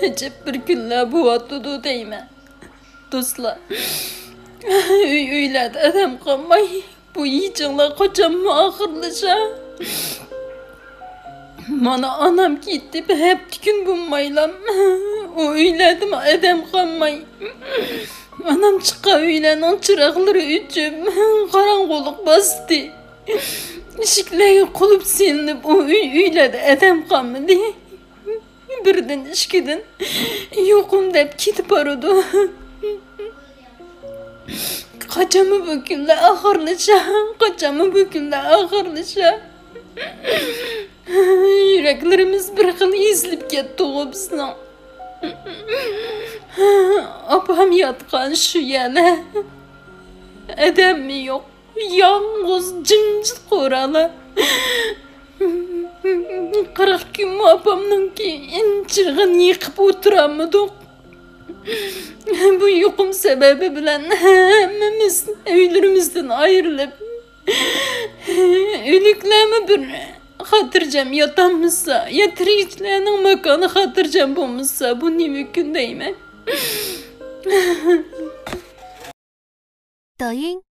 Acep bir günler bu attıdı deyme. Dostlar. Öyle de adam kalmay. Bu yiyeceğinler kaçan mı ahırlaşa? Bana anam gitti. Hep gün bulmaylam. O öyle de mi adam kalmay. Anam çıka öylenin çırakları üçüm. Karanlık bastı. Işıkları kulup silinip o öyle de adam kalmadı. Birden işkiden yokum deyip gidip aradı. Kaçamı bükümle ahırlaşa, kaçamı bükümle ahırlaşa. Yüreklerimiz bir xil ezilip ketdi bizning. Apam yatgan shu yana. Adammi yo'q, yolg'iz jimjit qo'rala. 40 kun apamninki inchig'in yiqib o'tiramidik. Bu yo'qim sebebi bilan hammamiz uylarimizdan ayrilib o'liklarmi bir xotirjam yotamizsa, ya tiriklarning makoni xotirjam bo'lmasa, bu ne mumkin deyman. 抖音